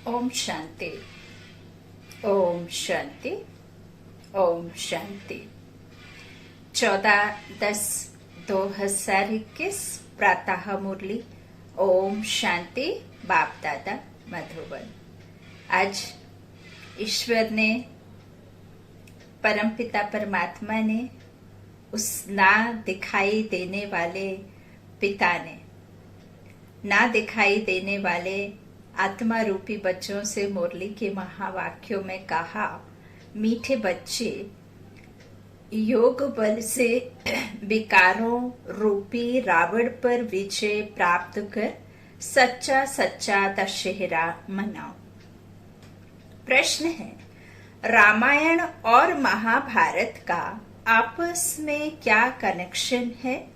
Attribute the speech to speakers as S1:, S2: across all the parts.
S1: ओम शांति। ओम शांति। ओम शांति। 14/10/2021 प्रातः मुरली। ओम शांति। बाप दादा मधुबन। आज ईश्वर ने, परमपिता परमात्मा ने, उस ना दिखाई देने वाले पिता ने, ना दिखाई देने वाले आत्मा रूपी बच्चों से मुरली के महावाक्यों में कहा, मीठे बच्चे, योग बल से विकारों रूपी रावण पर विजय प्राप्त कर सच्चा सच्चा दशहरा मनाओ। प्रश्न है, रामायण और महाभारत का आपस में क्या कनेक्शन है?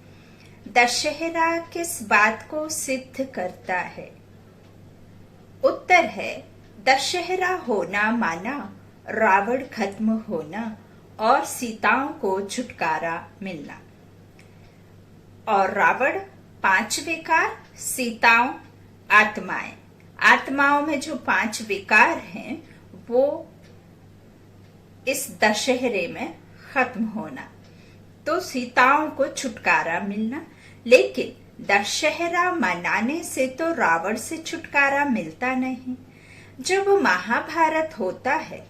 S1: दशहरा किस बात को सिद्ध करता है? उत्तर है, दशहरा होना माना रावण खत्म होना और सीताओं को छुटकारा मिलना। और रावण 5 विकार, सीताओं आत्माएं। आत्माओं में जो 5 विकार हैं वो इस दशहरे में खत्म होना, तो सीताओं को छुटकारा मिलना। लेकिन दशहरा मनाने से तो रावण से छुटकारा मिलता नहीं। जब महाभारत होता है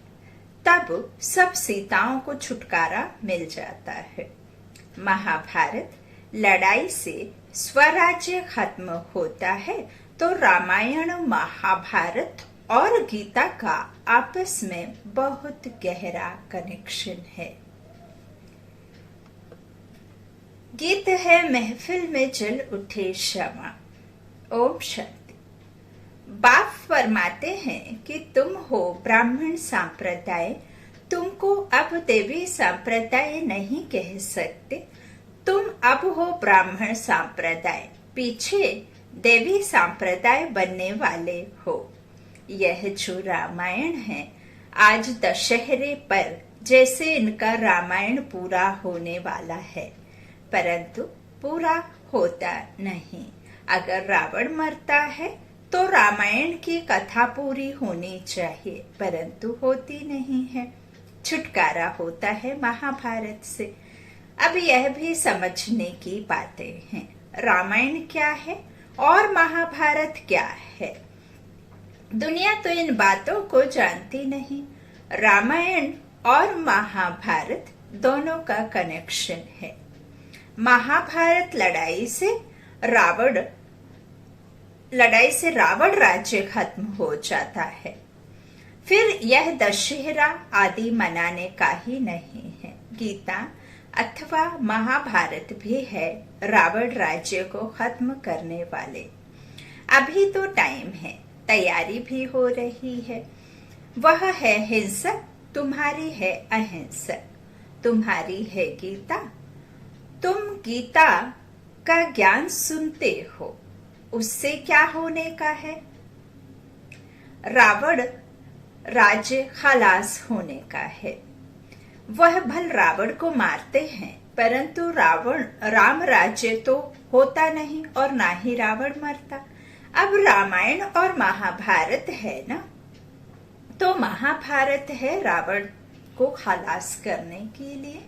S1: तब सब सीताओं को छुटकारा मिल जाता है। महाभारत लड़ाई से स्वराज्य खत्म होता है, तो रामायण, महाभारत और गीता का आपस में बहुत गहरा कनेक्शन है। गीत है, महफिल में जल उठे शमा। ओम शांति। बाप फरमाते हैं कि तुम हो ब्राह्मण संप्रदाय, तुमको अब देवी संप्रदाय नहीं कह सकते। तुम अब हो ब्राह्मण संप्रदाय, पीछे देवी संप्रदाय बनने वाले हो। यह जो रामायण है, आज दशहरे पर जैसे इनका रामायण पूरा होने वाला है, परंतु पूरा होता नहीं। अगर रावण मरता है तो रामायण की कथा पूरी होनी चाहिए, परंतु होती नहीं है। छुटकारा होता है महाभारत से। अब यह भी समझने की बातें हैं, रामायण क्या है और महाभारत क्या है। दुनिया तो इन बातों को जानती नहीं। रामायण और महाभारत दोनों का कनेक्शन है। महाभारत लड़ाई से रावण राज्य खत्म हो जाता है। फिर यह दशहरा आदि मनाने का ही नहीं है। गीता अथवा महाभारत भी है रावण राज्य को खत्म करने वाले। अभी तो टाइम है, तैयारी भी हो रही है। वह है हिंसक, तुम्हारी है अहिंसक। तुम्हारी है गीता, तुम गीता का ज्ञान सुनते हो, उससे क्या होने का है? रावण राज्य खलास होने का है। वह भल रावण को मारते हैं, परंतु राम राज्य तो होता नहीं और ना ही रावण मरता। अब रामायण और महाभारत है ना, तो महाभारत है रावण को खलास करने के लिए।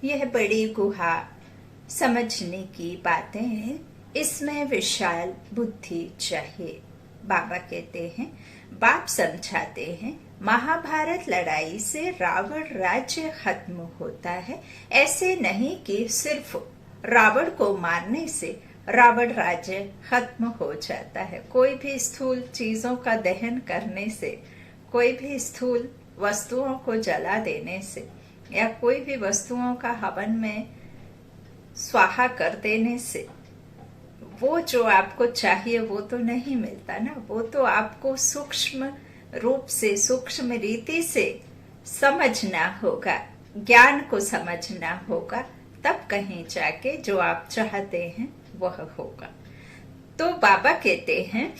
S1: यह बड़ी गुहा समझने की बातें हैं, इसमें विशाल बुद्धि चाहिए। बाबा कहते हैं, बाप समझाते हैं, महाभारत लड़ाई से रावण राज्य खत्म होता है। ऐसे नहीं कि सिर्फ रावण को मारने से रावण राज्य खत्म हो जाता है। कोई भी स्थूल चीजों का दहन करने से, कोई भी स्थूल वस्तुओं को जला देने से, या कोई भी वस्तुओं का हवन में स्वाहा कर देने से वो जो आपको चाहिए वो तो नहीं मिलता ना। वो तो आपको सूक्ष्म रूप से, सूक्ष्म रीति से समझना होगा, ज्ञान को समझना होगा, तब कहीं जाके जो आप चाहते हैं वह होगा। तो बाबा कहते हैं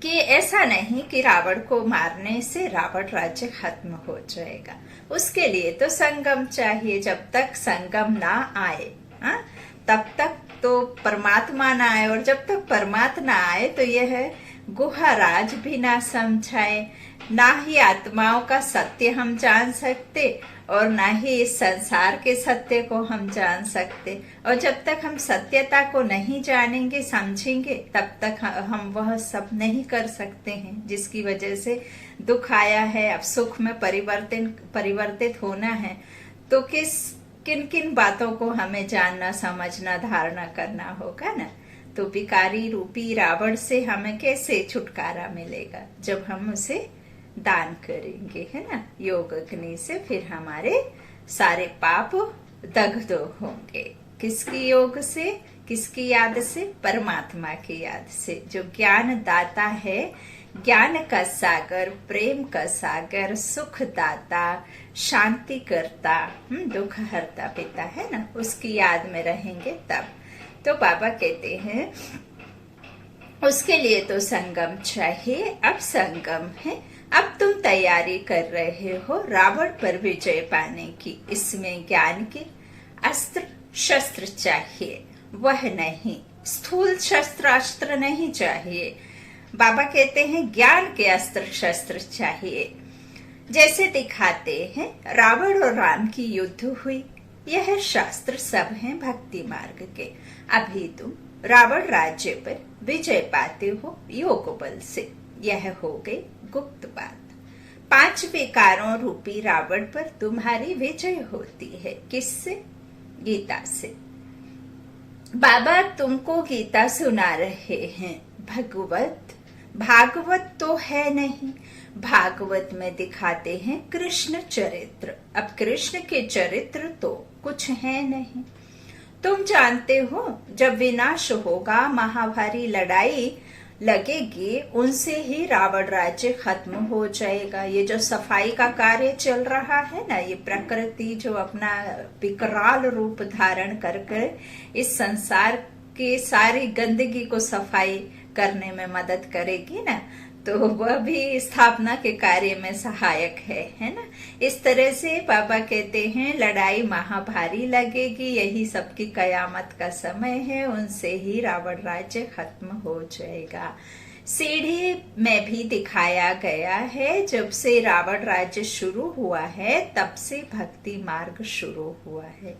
S1: कि ऐसा नहीं कि रावण को मारने से रावण राज्य खत्म हो जाएगा। उसके लिए तो संगम चाहिए। जब तक संगम ना आए, तब तक तो परमात्मा ना आए, और जब तक परमात्मा आए तो यह गुहराज भी ना समझाए, ना ही आत्माओं का सत्य हम जान सकते और ना ही इस संसार के सत्य को हम जान सकते। और जब तक हम सत्यता को नहीं जानेंगे, समझेंगे, तब तक हम वह सब नहीं कर सकते हैं जिसकी वजह से दुख आया है। अब सुख में परिवर्तित होना है तो किन किन बातों को हमें जानना, समझना, धारणा करना होगा ना। तो विकारी रूपी रावण से हमें कैसे छुटकारा मिलेगा? जब हम उसे दान करेंगे, है ना, योग अग्नि से। फिर हमारे सारे पाप दग्ध होंगे। किसकी योग से, किसकी याद से? परमात्मा की याद से, जो ज्ञान दाता है, ज्ञान का सागर, प्रेम का सागर, सुख दाता, शांति करता, दुख हरता पिता, है ना, उसकी याद में रहेंगे तब। तो बाबा कहते हैं उसके लिए तो संगम चाहिए। अब संगम है, अब तुम तैयारी कर रहे हो रावण पर विजय पाने की। इसमें ज्ञान के अस्त्र शस्त्र चाहिए, वह नहीं, स्थूल अस्त्र नहीं चाहिए। बाबा कहते हैं ज्ञान के अस्त्र शस्त्र चाहिए। जैसे दिखाते हैं रावण और राम की युद्ध हुई, यह शास्त्र सब हैं भक्ति मार्ग के। अभी तुम रावण राज्य पर विजय पाते हो योग बल से, यह हो गई गुप्त बात। 5 विकारों रूपी रावण पर तुम्हारी विजय होती है। किससे? गीता से। बाबा तुमको गीता सुना रहे हैं। भागवत तो है नहीं, भागवत में दिखाते हैं कृष्ण चरित्र। अब कृष्ण के चरित्र तो कुछ है नहीं। तुम जानते हो जब विनाश होगा, महाभारी लड़ाई लगेगी, उनसे ही रावण राज्य खत्म हो जाएगा। ये जो सफाई का कार्य चल रहा है ना, ये प्रकृति जो अपना विकराल रूप धारण कर इस संसार के सारी गंदगी को सफाई करने में मदद करेगी ना, तो वह भी स्थापना के कार्य में सहायक है ना। इस तरह से बाबा कहते हैं लड़ाई महाभारी लगेगी, यही सबकी कयामत का समय है, उनसे ही रावण राज्य खत्म हो जाएगा। सीढ़ी में भी दिखाया गया है, जब से रावण राज्य शुरू हुआ है तब से भक्ति मार्ग शुरू हुआ है।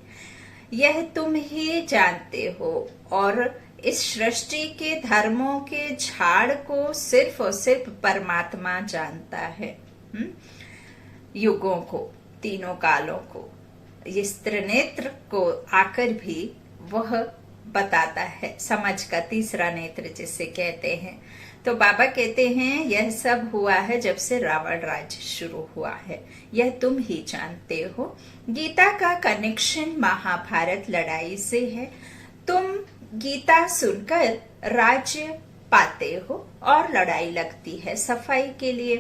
S1: यह तुम ही जानते हो और इस सृष्टि के धर्मों के झाड़ को सिर्फ और सिर्फ परमात्मा जानता है। युगों को, तीनों कालों को, इस त्रिनेत्र को आकर भी वह बताता है, समझ का तीसरा नेत्र जिसे कहते हैं। तो बाबा कहते हैं यह सब हुआ है जब से रावण राज्य शुरू हुआ है, यह तुम ही जानते हो। गीता का कनेक्शन महाभारत लड़ाई से है। तुम गीता सुनकर राज्य पाते हो और लड़ाई लगती है सफाई के लिए।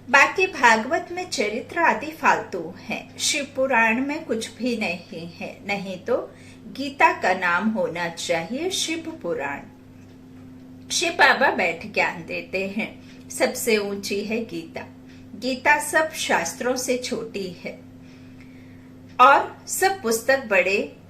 S1: बाकी भागवत में चरित्र आदि फालतू है, शिव पुराण में कुछ भी नहीं है। नहीं तो गीता का नाम होना चाहिए शिव पुराण। शिव बाबा बैठ ज्ञान देते हैं। सबसे ऊंची है गीता। गीता सब शास्त्रों से छोटी है और सब पुस्तक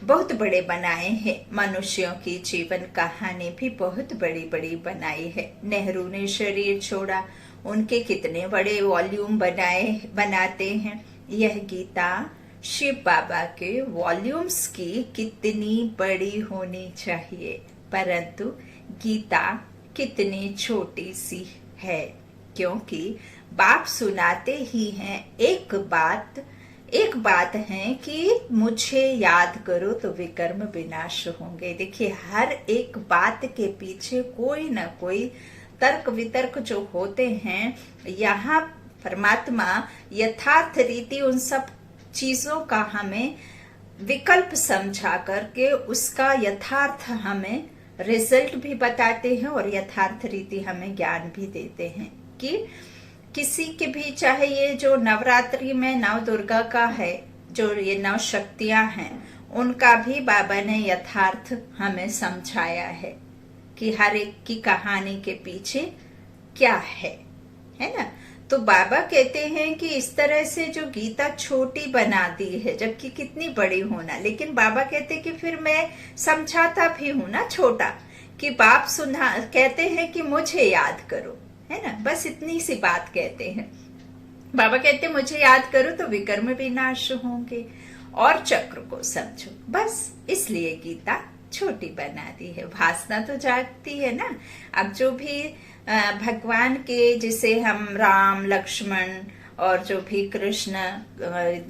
S1: बहुत बड़े बनाए हैं। मनुष्यों की जीवन कहानी भी बहुत बड़ी बड़ी बनाई है। नेहरू ने शरीर छोड़ा, उनके कितने बड़े वॉल्यूम बनाते हैं। यह गीता शिव बाबा के वॉल्यूम्स की कितनी बड़ी होनी चाहिए, परंतु गीता कितनी छोटी सी है, क्योंकि बाप सुनाते ही हैं एक बात है कि मुझे याद करो तो विकर्म विनाश होंगे। देखिए हर एक बात के पीछे कोई ना कोई तर्क वितर्क जो होते हैं, यहाँ परमात्मा यथार्थ रीति उन सब चीजों का हमें विकल्प समझा करके उसका यथार्थ हमें रिजल्ट भी बताते हैं और यथार्थ रीति हमें ज्ञान भी देते हैं कि किसी के भी, चाहे ये जो नवरात्रि में नव दुर्गा का है, जो ये 9 शक्तियां हैं, उनका भी बाबा ने यथार्थ हमें समझाया है कि हर एक की कहानी के पीछे क्या है ना। तो बाबा कहते हैं कि इस तरह से जो गीता छोटी बना दी है, जबकि कितनी बड़ी होना, लेकिन बाबा कहते कि फिर मैं समझाता भी हूं ना छोटा, कि बाप सुना कहते हैं कि मुझे याद करो, है ना, बस इतनी सी बात कहते हैं। बाबा कहते हैं मुझे याद करो तो विकर्म विनाश होंगे और चक्र को समझो। बस इसलिए गीता छोटी बना दी है। वासना तो जागती है ना। अब जो भी भगवान के, जिसे हम राम लक्ष्मण और जो भी कृष्ण,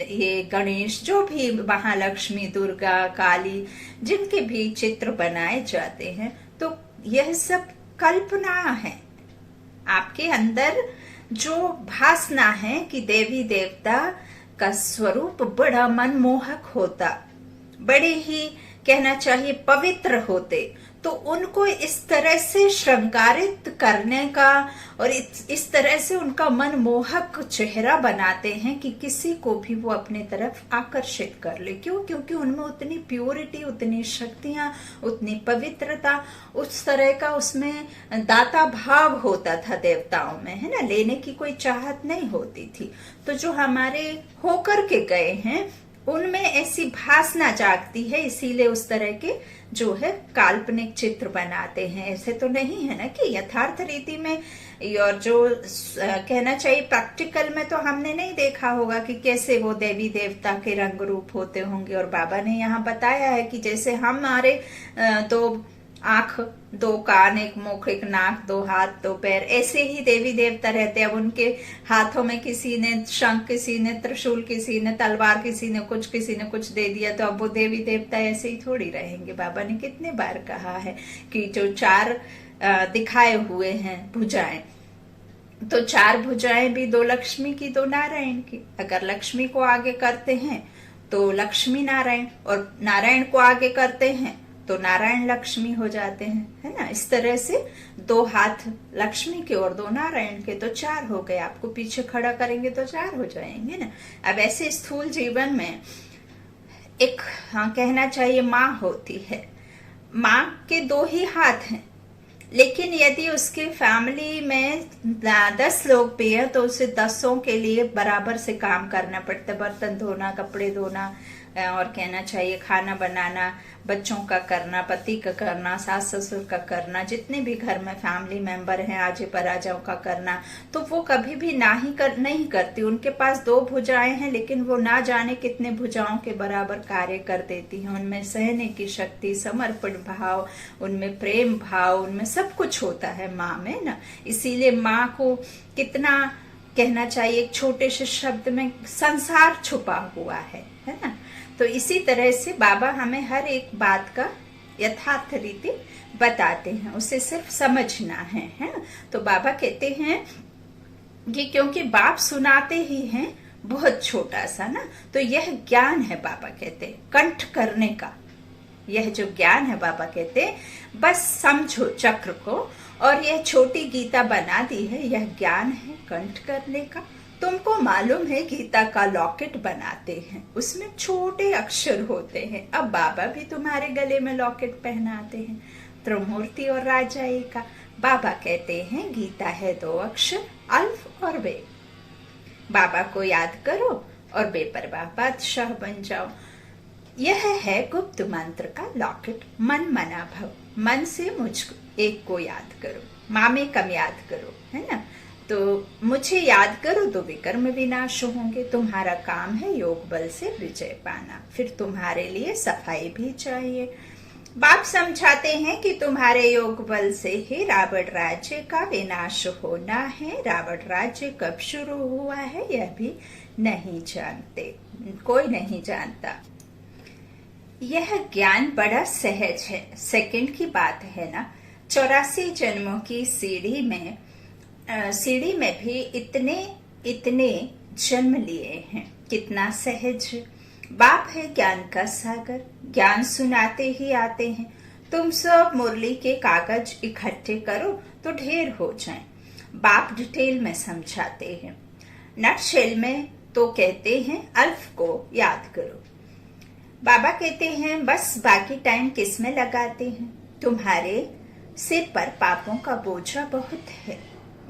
S1: ये गणेश, जो भी महालक्ष्मी, दुर्गा, काली, जिनके भी चित्र बनाए जाते हैं, तो यह सब कल्पना है। आपके अंदर जो भासना है कि देवी देवता का स्वरूप बड़ा मनमोहक होता, बड़े ही कहना चाहिए पवित्र होते, तो उनको इस तरह से श्रृंगारित करने का और इस तरह से उनका मनमोहक चेहरा बनाते हैं कि किसी को भी वो अपने तरफ आकर्षित कर ले। क्यों? क्योंकि उनमें उतनी प्योरिटी, उतनी शक्तियां, उतनी पवित्रता, उस तरह का उसमें दाता भाव होता था देवताओं में, है ना। लेने की कोई चाहत नहीं होती थी। तो जो हमारे होकर के गए हैं उनमें ऐसी भासना जागती है, इसीलिए उस तरह के जो है काल्पनिक चित्र बनाते हैं। ऐसे तो नहीं है ना कि यथार्थ रीति में, और जो कहना चाहिए प्रैक्टिकल में तो हमने नहीं देखा होगा कि कैसे वो देवी देवता के रंग रूप होते होंगे। और बाबा ने यहाँ बताया है कि जैसे हमारे दो आंख, दो कान, एक मुख, एक नाक, दो हाथ, दो पैर, ऐसे ही देवी देवता रहते हैं। अब उनके हाथों में किसी ने शंख, किसी ने त्रिशूल, किसी ने तलवार, किसी ने कुछ दे दिया, तो अब वो देवी देवता ऐसे ही थोड़ी रहेंगे। बाबा ने कितने बार कहा है कि जो चार दिखाए हुए हैं भुजाएं, तो चार भुजाएं भी दो लक्ष्मी की, दो नारायण की। अगर लक्ष्मी को आगे करते हैं तो लक्ष्मी नारायण, और नारायण को आगे करते हैं तो नारायण लक्ष्मी हो जाते हैं, है ना। इस तरह से दो हाथ लक्ष्मी के और दो नारायण के, तो चार हो गए। आपको पीछे खड़ा करेंगे तो चार हो जाएंगे ना। अब ऐसे स्थूल जीवन में एक, हाँ, कहना चाहिए माँ होती है। माँ के दो ही हाथ हैं, लेकिन यदि उसके फैमिली में 10 लोग भी हैं तो उसे 10 के लिए बराबर से काम करना पड़ता है। बर्तन धोना, कपड़े धोना, और कहना चाहिए खाना बनाना, बच्चों का करना, पति का करना, सास ससुर का करना, जितने भी घर में फैमिली मेंबर हैं आजे पराजाओं का करना। तो वो कभी भी नहीं करती। उनके पास 2 भुजाएं हैं, लेकिन वो ना जाने कितने भुजाओं के बराबर कार्य कर देती हैं। उनमें सहने की शक्ति, समर्पण भाव, उनमें प्रेम भाव, उनमें सब कुछ होता है माँ में ना। इसीलिए माँ को कितना कहना चाहिए, एक छोटे से शब्द में संसार छुपा हुआ है ना। तो इसी तरह से बाबा हमें हर एक बात का यथार्थ रीति बताते हैं, उसे सिर्फ समझना है ना। तो बाबा कहते हैं कि क्योंकि बाप सुनाते ही हैं बहुत छोटा सा ना, तो यह ज्ञान है, बाबा कहते हैं कंठ करने का। यह जो ज्ञान है, बाबा कहते हैं बस समझो चक्र को, और यह छोटी गीता बना दी है, यह ज्ञान है कंठ करने का। तुमको मालूम है गीता का लॉकेट बनाते हैं, उसमें छोटे अक्षर होते हैं। अब बाबा भी तुम्हारे गले में लॉकेट पहनाते हैं, त्रिमूर्ति और राजाई का। बाबा कहते हैं गीता है 2 अक्षर, अल्फ और बे। बाबा को याद करो और बेपरवाह बादशाह बन जाओ। यह है गुप्त मंत्र का लॉकेट। मन मना भव, मन से मुझको एक को याद करो, मामे कम याद करो, है ना। तो मुझे याद करो तो विकर्म विनाश होंगे। तुम्हारा काम है योग बल से विजय पाना, फिर तुम्हारे लिए सफाई भी चाहिए। बाप समझाते हैं कि तुम्हारे योग बल से ही रावण राज्य का विनाश होना है। रावण राज्य कब शुरू हुआ है यह भी नहीं जानते, कोई नहीं जानता। यह ज्ञान बड़ा सहज है, सेकंड की बात है ना। 84 जन्मों की सीढ़ी में भी इतने जन्म लिए हैं, कितना सहज। बाप है ज्ञान का सागर, ज्ञान सुनाते ही आते हैं। तुम सब मुरली के कागज इकट्ठे करो तो ढेर हो जाएं। बाप डिटेल में समझाते हैं। नटशेल में तो कहते हैं अल्फ को याद करो। बाबा कहते हैं बस बाकी टाइम किस में लगाते हैं। तुम्हारे सिर पर पापों का बोझा बहुत है।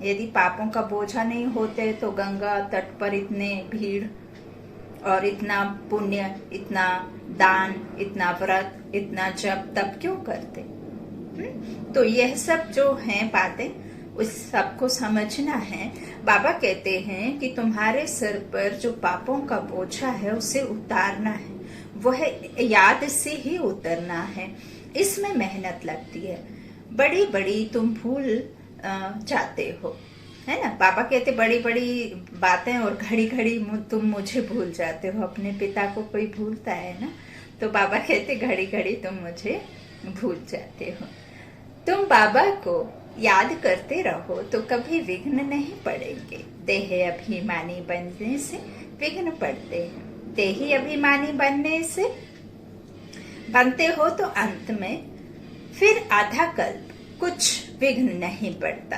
S1: यदि पापों का बोझा नहीं होते तो गंगा तट पर इतने भीड़ और इतना पुण्य, इतना दान, इतना व्रत, इतना जप तप क्यों करते? तो यह सब जो है बातें उस सबको समझना है। बाबा कहते हैं कि तुम्हारे सिर पर जो पापों का बोझा है उसे उतारना है, वह याद से ही उतरना है। इसमें मेहनत लगती है, बड़ी बड़ी तुम भूल जाते हो, है ना। बाबा कहते बड़ी बड़ी बातें और घड़ी घड़ी तुम मुझे भूल जाते हो। अपने पिता को कोई भूलता है ना, तो बाबा कहते घड़ी घड़ी तुम मुझे भूल जाते हो। तुम बाबा को याद करते रहो तो कभी विघ्न नहीं पड़ेंगे। देह अभिमानी बनने से विघ्न पड़ते हैं। देही अभिमानी बनते हो तो अंत में फिर आधा कल्प कुछ विघ्न नहीं पड़ता।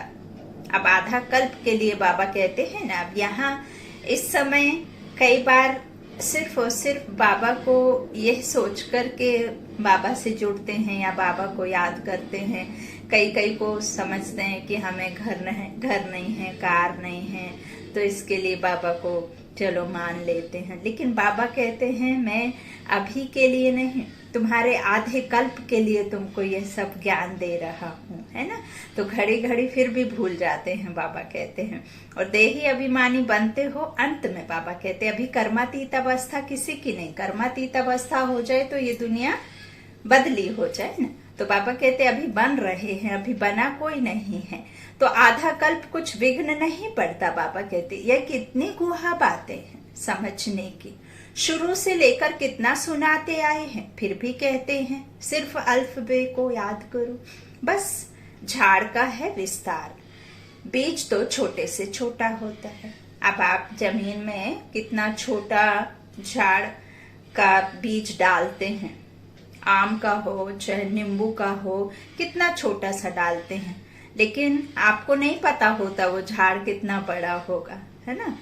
S1: अब आधा कल्प के लिए बाबा कहते हैं ना, अब यहाँ इस समय कई बार सिर्फ और सिर्फ बाबा को यह सोच कर के बाबा से जुड़ते हैं या बाबा को याद करते हैं। कई को समझते हैं कि हमें घर नहीं है, कार नहीं है, तो इसके लिए बाबा को चलो मान लेते हैं। लेकिन बाबा कहते हैं मैं अभी के लिए नहीं, तुम्हारे आधे कल्प के लिए तुमको यह सब ज्ञान दे रहा हूँ, है ना। तो घड़ी घड़ी फिर भी भूल जाते हैं, बाबा कहते हैं। और देही अभिमानी बनते हो अंत में। बाबा कहते हैं अभी कर्मातीत अवस्था किसी की नहीं, कर्मातीत अवस्था हो जाए तो ये दुनिया बदली हो जाए ना। तो बाबा कहते अभी बन रहे हैं, अभी बना कोई नहीं है, तो आधा कल्प कुछ विघ्न नहीं पड़ता। बाबा कहते ये कितनी गुहा बातें हैं समझने की। शुरू से लेकर कितना सुनाते आए हैं, फिर भी कहते हैं सिर्फ अल्फबे को याद करो। बस झाड़ का है विस्तार, बीज तो छोटे से छोटा होता है। अब आप जमीन में कितना छोटा झाड़ का बीज डालते हैं, आम का हो चाहे नींबू का हो, कितना छोटा सा डालते हैं, लेकिन आपको नहीं पता होता वो झाड़ कितना बड़ा होगा, है ना।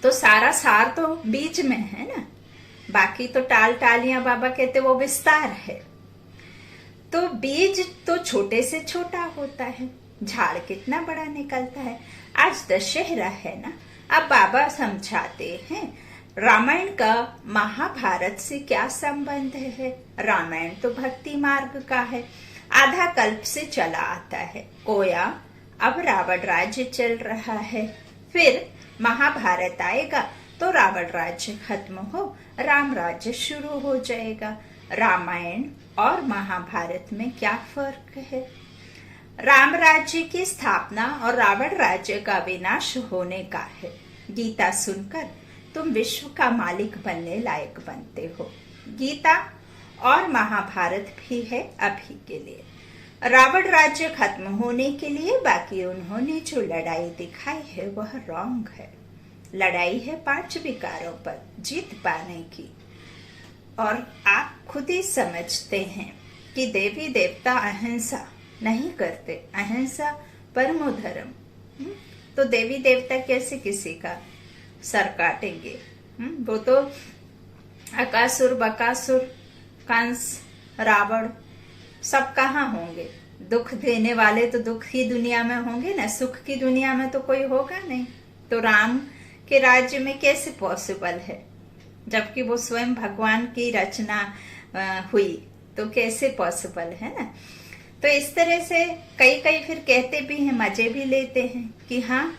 S1: तो सारा सार तो बीज में है ना, बाकी तो टालियां बाबा कहते वो विस्तार है। तो बीज तो छोटे से छोटा होता है, झाड़ कितना बड़ा निकलता है। आज दशहरा है ना, अब बाबा समझाते हैं रामायण का महाभारत से क्या संबंध है। रामायण तो भक्ति मार्ग का है, आधा कल्प से चला आता है कोया। अब रावण राज्य चल रहा है, फिर महाभारत आएगा तो रावण राज्य खत्म हो, राम राज्य शुरू हो जाएगा। रामायण और महाभारत में क्या फर्क है। राम राज्य की स्थापना और रावण राज्य का विनाश होने का है। गीता सुनकर तुम विश्व का मालिक बनने लायक बनते हो। गीता और महाभारत भी है अभी के लिए, रावण राज्य खत्म होने के लिए। बाकी उन्होंने जो लड़ाई दिखाई है वह रॉन्ग है। लड़ाई है 5 विकारों पर जीत पाने की। और आप खुद ही समझते हैं कि देवी देवता अहिंसा नहीं करते, अहिंसा परमो धर्म। तो देवी देवता कैसे किसी का सर काटेंगे। वो तो अकासुर, बकासुर, कंस, रावण सब कहाँ होंगे। दुख देने वाले तो दुख की दुनिया में होंगे ना, सुख की दुनिया में तो कोई होगा नहीं। तो राम के राज्य में कैसे पॉसिबल है, जबकि वो स्वयं भगवान की रचना हुई, तो कैसे पॉसिबल है ना। तो इस तरह से कई फिर कहते भी हैं, मजे भी लेते हैं कि हाँ,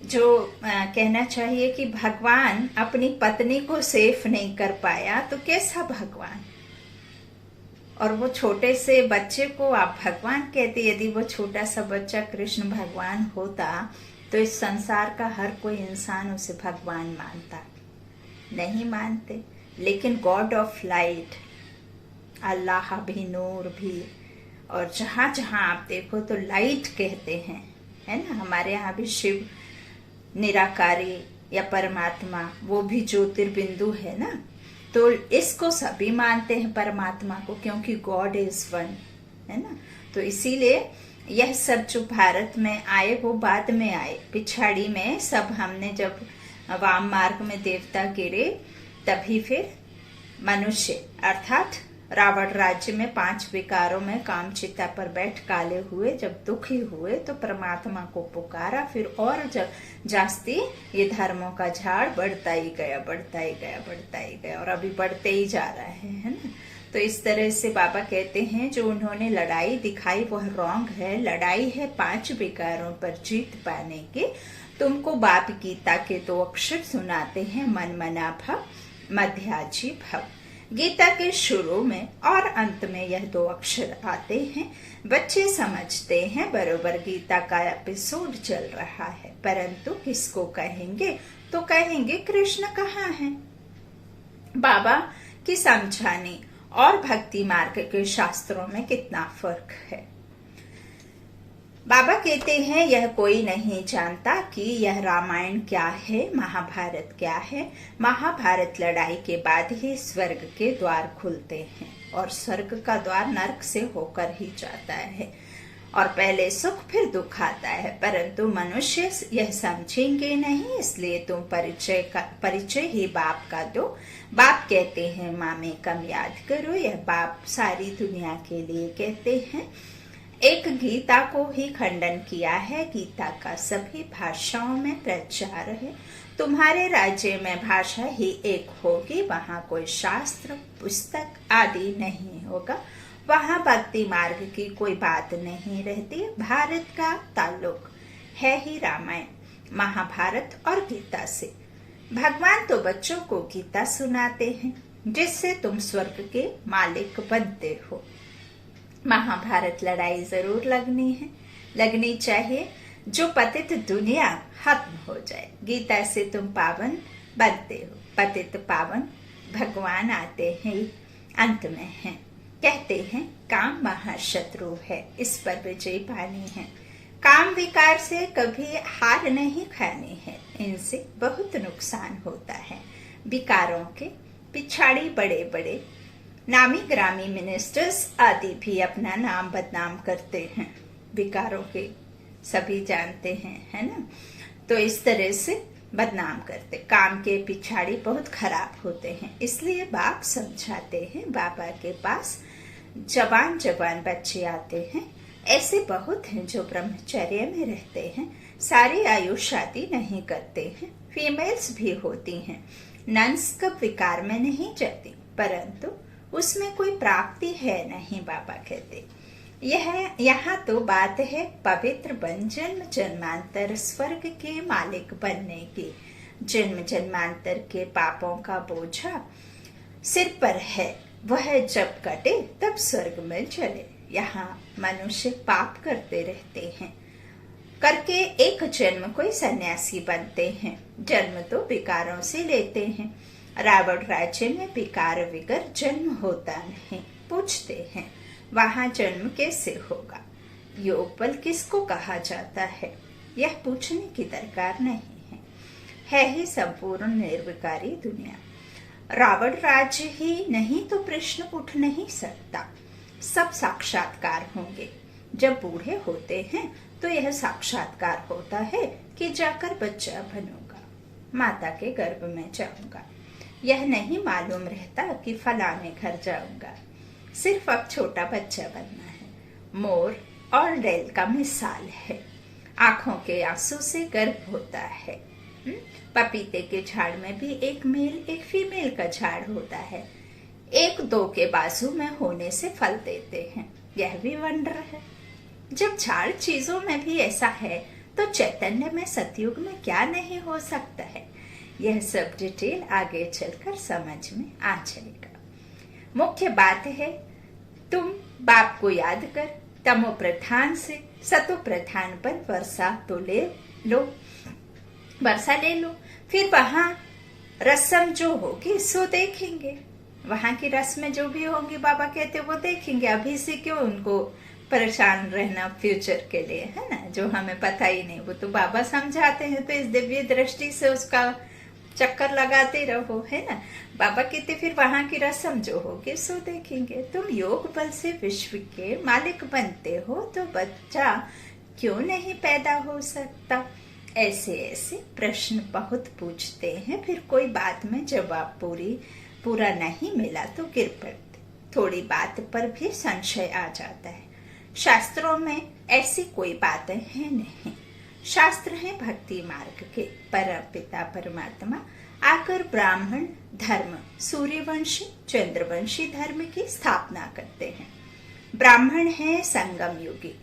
S1: जो कहना चाहिए कि भगवान अपनी पत्नी को सेफ नहीं कर पाया तो कैसा भगवान। और वो छोटे से बच्चे को आप भगवान कहते। यदि वो छोटा सा बच्चा कृष्ण भगवान होता तो इस संसार का हर कोई इंसान उसे भगवान मानता। नहीं मानते, लेकिन गॉड ऑफ लाइट, अल्लाह भी, नूर भी, और जहां जहां आप देखो तो लाइट कहते हैं, है ना। हमारे यहाँ भी शिव निराकारी या परमात्मा, वो भी ज्योतिर्बिंदु है ना। तो इसको सभी मानते हैं परमात्मा को, क्योंकि गॉड इज वन, है ना। तो इसीलिए यह सब जो भारत में आए वो बाद में आए, पिछाड़ी में सब हमने जब वाम मार्ग में देवता गिरे तभी फिर मनुष्य अर्थात रावण राज्य में 5 विकारों में कामचिता पर बैठ काले हुए। जब दुखी हुए तो परमात्मा को पुकारा, फिर और जास्ती ये धर्मों का झाड़ बढ़ता ही गया, बढ़ता ही गया, बढ़ता ही गया, और अभी बढ़ते ही जा रहा है ना। तो इस तरह से बाबा कहते हैं जो उन्होंने लड़ाई दिखाई वह रॉन्ग है। लड़ाई है 5 विकारों पर जीत पाने की। तुमको बाप गीता के 2 अक्षर सुनाते हैं, मन मना भव, मध्याजी भव। गीता के शुरू में और अंत में यह 2 अक्षर आते हैं। बच्चे समझते हैं बरोबर गीता का एपिसोड चल रहा है, परंतु किसको कहेंगे तो कहेंगे कृष्ण कहाँ है। बाबा की समझाने और भक्ति मार्ग के शास्त्रों में कितना फर्क है। बाबा कहते हैं यह कोई नहीं जानता कि यह रामायण क्या है, महाभारत क्या है। महाभारत लड़ाई के बाद ही स्वर्ग के द्वार खुलते हैं और स्वर्ग का द्वार नरक से होकर ही जाता है और पहले सुख फिर दुख आता है, परंतु मनुष्य यह समझेंगे नहीं। इसलिए तुम परिचय ही बाप का दो। बाप कहते हैं माँ में कम याद करो। यह बाप सारी दुनिया के लिए कहते हैं। एक गीता को ही खंडन किया है। गीता का सभी भाषाओं में प्रचार है। तुम्हारे राज्य में भाषा ही एक होगी, वहाँ कोई शास्त्र पुस्तक आदि नहीं होगा। वहाँ भक्ति मार्ग की कोई बात नहीं रहती। भारत का ताल्लुक है ही रामायण, महाभारत और गीता से। भगवान तो बच्चों को गीता सुनाते हैं जिससे तुम स्वर्ग के मालिक बनते हो। महाभारत लड़ाई जरूर लगनी चाहिए जो पतित दुनिया खत्म हो जाए। गीता से तुम पावन बनते हो। पतित पावन भगवान आते हैं अंत में हैं। कहते हैं काम महाशत्रु है, इस पर विजय पानी है। काम विकार से कभी हार नहीं खानी है, इनसे बहुत नुकसान होता है। विकारों के पिछाड़ी बड़े बड़े नामी ग्रामी मिनिस्टर्स आदि भी अपना नाम बदनाम करते हैं। विकारों के सभी जानते हैं, है ना। तो इस तरह से बदनाम करते, काम के पिछाड़ी बहुत खराब होते हैं। इसलिए बाप समझाते हैं। बाबा के पास जवान बच्चे आते हैं। ऐसे बहुत हैं जो ब्रह्मचर्य में रहते हैं, सारी आयु शादी नहीं करते हैं। फीमेल्स भी होती हैं, नन्स कब विकार में नहीं जाती, परंतु उसमें कोई प्राप्ति है नहीं। बाबा कहते यहाँ तो बात है पवित्र बन जन्म जन्मांतर स्वर्ग के मालिक बनने की। जन्म जन्मांतर के पापों का बोझा सिर पर है, वह जब कटे तब स्वर्ग में चले। यहाँ मनुष्य पाप करते रहते हैं, करके एक जन्म कोई सन्यासी बनते हैं। जन्म तो विकारों से लेते हैं। रावण राज्य में विकार विगर जन्म होता नहीं। पूछते हैं वहाँ जन्म कैसे होगा, योग बल किसको कहा जाता है, यह पूछने की दरकार नहीं है ही संपूर्ण निर्विकारी दुनिया। रावण राज्य ही नहीं तो प्रश्न उठ नहीं सकता। सब साक्षात्कार होंगे। जब बूढ़े होते हैं तो यह साक्षात्कार होता है कि जाकर बच्चा बनूंगा, माता के गर्भ में जाऊंगा। यह नहीं मालूम रहता कि फलाने घर जाऊंगा। सिर्फ अब छोटा बच्चा बनना है। मोर और डेल का मिसाल है। आंखों के आंसू से गर्भ होता है। पपीते के झाड़ में भी एक मेल एक फीमेल का झाड़ होता है। 1-2 के बाजू में होने से फल देते हैं। यह भी वंडर है। जब झाड़ चीजों में भी ऐसा है तो चैतन्य में सतयुग में क्या नहीं हो सकता है। यह सब डिटेल आगे चलकर समझ में आ जाएगा। मुख्य बात है तुम बाप को याद कर तमो प्रधान से सतो प्रधान पर वर्षा तो ले लो, फिर वहां रस्म जो होगी सो देखेंगे। वहां की रस्में जो भी होंगी बाबा कहते वो देखेंगे। अभी से क्यों उनको परेशान रहना फ्यूचर के लिए, है ना, जो हमें पता ही नहीं। वो तो बाबा समझाते हैं, तो इस दिव्य दृष्टि से उसका चक्कर लगाते रहो, है ना। बाबा कहते फिर वहां की रस्म जो होगी सो देखेंगे। तुम योग बल से विश्व के मालिक बनते हो तो बच्चा क्यों नहीं पैदा हो सकता। ऐसे ऐसे प्रश्न बहुत पूछते हैं। फिर कोई बात में जवाब पूरा नहीं मिला तो गिर पड़ते। थोड़ी बात पर भी संशय आ जाता है। शास्त्रों में ऐसी कोई बातें हैं नहीं। शास्त्र हैं भक्ति मार्ग के। परमपिता परमात्मा आकर ब्राह्मण धर्म, सूर्यवंशी, चंद्रवंशी धर्म की स्थापना करते हैं। ब्राह्मण हैं संगम युगी।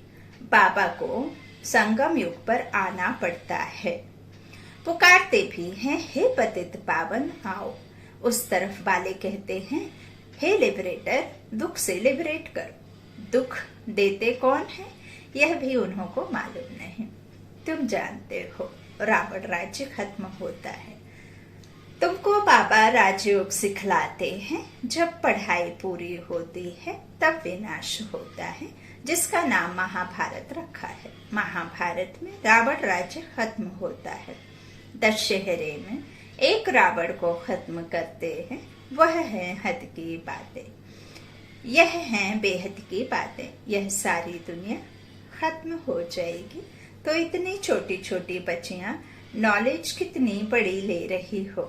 S1: बाबा को संगम युग पर आना पड़ता है। पुकारते भी हैं, हे पतित पावन आओ। उस तरफ वाले कहते हैं, हे लिबरेटर, दुख से लिबरेट करो। दुख देते कौन है यह भी उन्हों को मालूम नहीं। तुम जानते हो रावण राज्य खत्म होता है। तुमको बाबा राजयोग सिखलाते हैं। जब पढ़ाई पूरी होती है तब विनाश होता है, जिसका नाम महाभारत रखा है। महाभारत में रावण राज्य खत्म होता है। दशहरे में एक रावण को खत्म करते हैं। वह है हद की बातें। यह हैं बेहद की बातें। यह सारी दुनिया खत्म हो जाएगी तो इतनी छोटी छोटी बच्चियां नॉलेज कितनी बड़ी ले रही हो।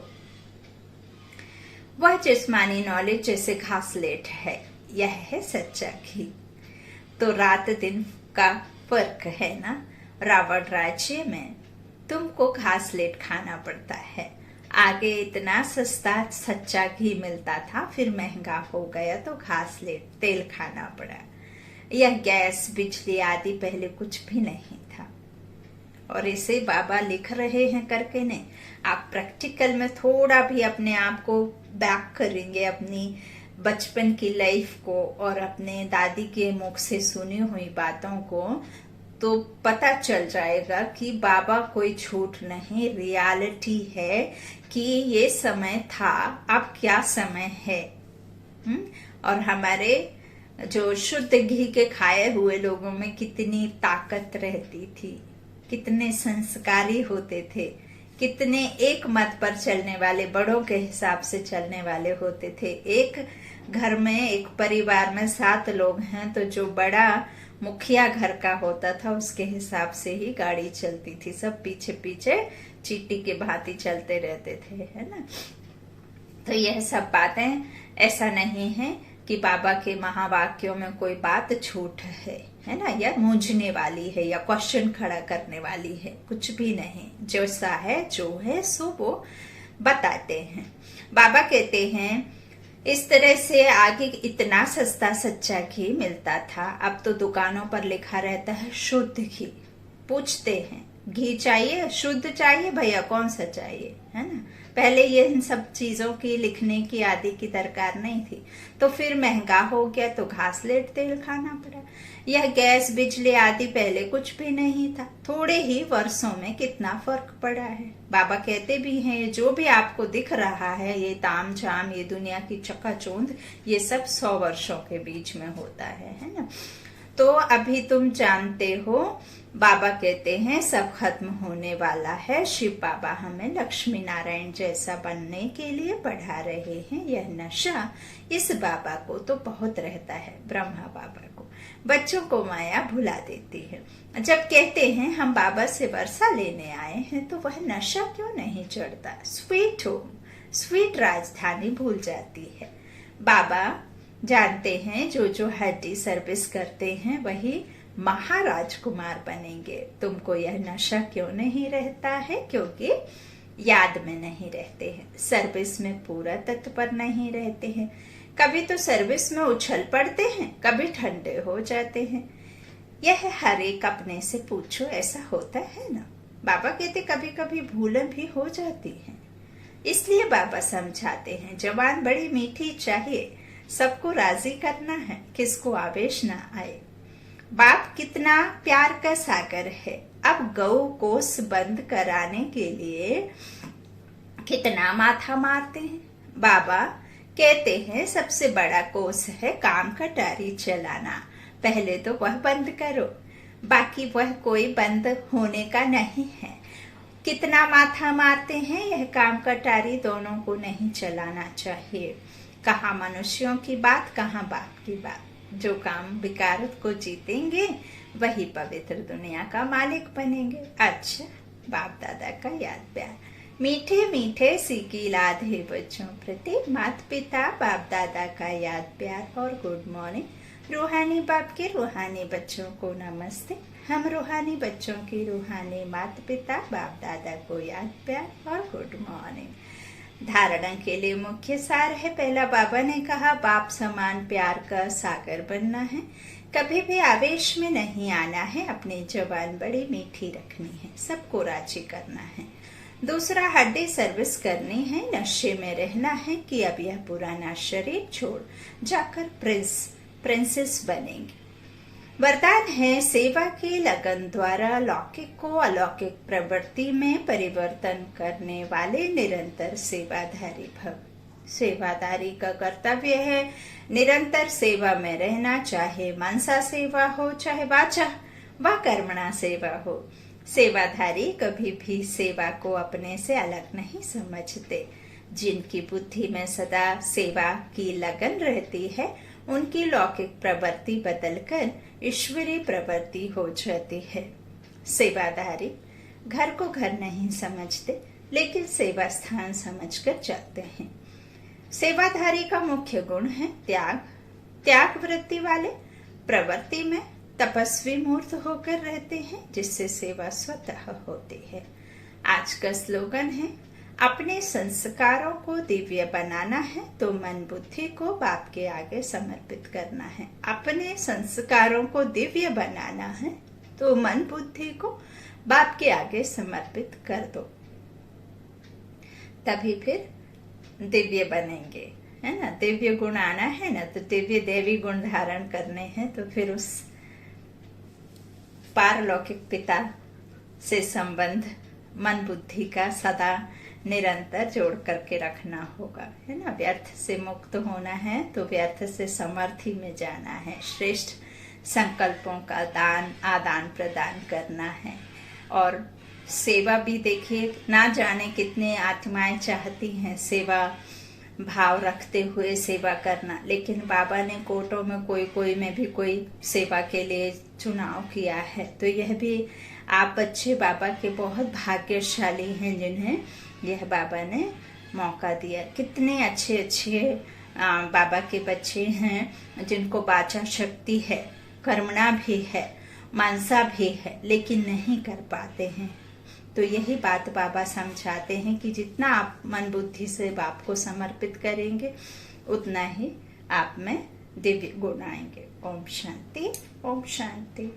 S1: वह जिस्मानी नॉलेज जैसे घासलेट है। यह है सच्चा घी। तो रात दिन का फर्क है ना। रावण राज्य में तुमको घासलेट खाना पड़ता है। आगे इतना सस्ता सच्चा घी मिलता था, फिर महंगा हो गया तो घासलेट तेल खाना पड़ा। यह गैस बिजली आदि पहले कुछ भी नहीं था। और इसे बाबा लिख रहे हैं करके नहीं। आप प्रैक्टिकल में थोड़ा भी अपने आप को बैक करेंगे, अपनी बचपन की लाइफ को और अपने दादी के मुख से सुनी हुई बातों को, तो पता चल जाएगा कि बाबा कोई झूठ नहीं, रियलिटी है कि ये समय था, अब क्या समय है। और हमारे जो शुद्ध घी के खाए हुए लोगों में कितनी ताकत रहती थी, कितने संस्कारी होते थे, कितने एक मत पर चलने वाले, बड़ों के हिसाब से चलने वाले होते थे। एक घर में, एक परिवार में 7 लोग हैं तो जो बड़ा मुखिया घर का होता था उसके हिसाब से ही गाड़ी चलती थी। सब पीछे पीछे चींटी के भांति चलते रहते थे, है ना। तो यह सब बातें ऐसा नहीं है कि बाबा के महावाक्यों में कोई बात झूठ है ना, या मूंझने वाली है या क्वेश्चन खड़ा करने वाली है। कुछ भी नहीं, जैसा है जो है सो वो बताते हैं। बाबा कहते हैं इस तरह से आगे इतना सस्ता सच्चा घी मिलता था, अब तो दुकानों पर लिखा रहता है शुद्ध घी। पूछते हैं घी चाहिए, शुद्ध चाहिए भैया, कौन सा चाहिए, है ना। पहले ये इन सब चीजों की लिखने की आदि की दरकार नहीं थी। तो फिर महंगा हो गया तो घासलेट तेल खाना पड़ा। यह गैस बिजली आदि पहले कुछ भी नहीं था। थोड़े ही वर्षों में कितना फर्क पड़ा है। बाबा कहते भी हैं जो भी आपको दिख रहा है, ये ताम झाम, ये दुनिया की चकाचौंध, ये सब 100 वर्षों के बीच में होता है ना। तो अभी तुम जानते हो बाबा कहते हैं सब खत्म होने वाला है। शिव बाबा हमें लक्ष्मी नारायण जैसा बनने के लिए पढ़ा रहे हैं। यह नशा इस बाबा को तो बहुत रहता है, ब्रह्मा बाबा को। बच्चों को माया भुला देती है। जब कहते हैं हम बाबा से वर्षा लेने आए हैं तो वह नशा क्यों नहीं चढ़ता। स्वीट होम, स्वीट राजधानी भूल जाती है। बाबा जानते हैं जो जो हड्डी सर्विस करते हैं वही महाराजकुमार बनेंगे। तुमको यह नशा क्यों नहीं रहता है, क्योंकि याद में नहीं रहते हैं, सर्विस में पूरा तत्पर नहीं रहते हैं। कभी तो सर्विस में उछल पड़ते हैं, कभी ठंडे हो जाते हैं। यह हर एक अपने से पूछो, ऐसा होता है ना। बाबा कहते कभी कभी भूलें भी हो जाती हैं, इसलिए बाबा समझाते हैं जवान बड़ी मीठी चाहिए, सबको राजी करना है, किसको आवेश ना आए। बाप कितना प्यार का सागर है। अब गौ कोस बंद कराने के लिए कितना माथा मारते हैं। बाबा कहते हैं सबसे बड़ा कोस है काम कटारी चलाना, पहले तो वह बंद करो, बाकी वह कोई बंद होने का नहीं है। कितना माथा मारते हैं, यह काम कटारी दोनों को नहीं चलाना चाहिए। कहाँ मनुष्यों की बात, कहाँ बाप की बात। जो काम विकारत को जीतेंगे वही पवित्र दुनिया का मालिक बनेंगे। अच्छा, बाप दादा का याद प्यार, मीठे मीठे सीखी लाधे बच्चों प्रति माता पिता बाप दादा का याद प्यार और गुड मॉर्निंग। रूहानी बाप के रूहानी बच्चों को नमस्ते। हम रूहानी बच्चों की रूहानी माता पिता बाप दादा को याद प्यार और गुड मॉर्निंग। धारणा के लिए मुख्य सार है। पहला, बाबा ने कहा बाप समान प्यार का सागर बनना है, कभी भी आवेश में नहीं आना है, अपनी जुबान बड़ी मीठी रखनी है, सबको राजी करना है। दूसरा, हड्डी सर्विस करनी है, नशे में रहना है कि अब यह पुराना शरीर छोड़ जाकर प्रिंसेस बनेंगे। वरदान है, सेवा की लगन द्वारा लौकिक को अलौकिक प्रवृत्ति में परिवर्तन करने वाले निरंतर सेवाधारी भव। सेवाधारी का कर्तव्य है निरंतर सेवा में रहना, चाहे मनसा सेवा हो चाहे वाचा व कर्मणा सेवा हो। सेवाधारी कभी भी सेवा को अपने से अलग नहीं समझते। जिनकी बुद्धि में सदा सेवा की लगन रहती है, उनकी लौकिक प्रवृत्ति बदलकर ईश्वरीय प्रवृत्ति हो जाती है। सेवाधारी घर को घर नहीं समझते, लेकिन सेवा स्थान समझकर चलते हैं। सेवाधारी का मुख्य गुण है त्याग वृत्ति वाले प्रवृत्ति में तपस्वी मूर्त होकर रहते हैं, जिससे सेवा स्वतः होती है। आज का स्लोगन है, अपने संस्कारों को दिव्य बनाना है तो मन बुद्धि को बाप के आगे समर्पित करना है। अपने संस्कारों को दिव्य बनाना है तो मन बुद्धि को बाप के आगे समर्पित कर दो, तभी फिर दिव्य बनेंगे, है ना। दिव्य गुण आना है ना, तो दिव्य देवी गुण धारण करने हैं, तो फिर उस पारलौकिक पिता से संबंध मन बुद्धि का सदा निरंतर जोड़ करके रखना होगा, है ना। व्यर्थ से मुक्त होना है तो व्यर्थ से समर्थी में जाना है। श्रेष्ठ संकल्पों का आदान प्रदान करना है। और सेवा भी देखिए, ना जाने कितने आत्माएं चाहती हैं सेवा भाव रखते हुए सेवा करना, लेकिन बाबा ने कोटों में कोई में भी कोई सेवा के लिए चुनाव किया है। तो यह भी आप बच्चे बाबा के बहुत भाग्यशाली हैं जिन्हें यह बाबा ने मौका दिया। कितने अच्छे बाबा के बच्चे हैं जिनको वाचा शक्ति है, कर्मणा भी है, मनसा भी है, लेकिन नहीं कर पाते हैं। तो यही बात बाबा समझाते हैं कि जितना आप मन बुद्धि से बाप को समर्पित करेंगे, उतना ही आप में दिव्य गुण आएंगे। ओम शांति, ओम शांति।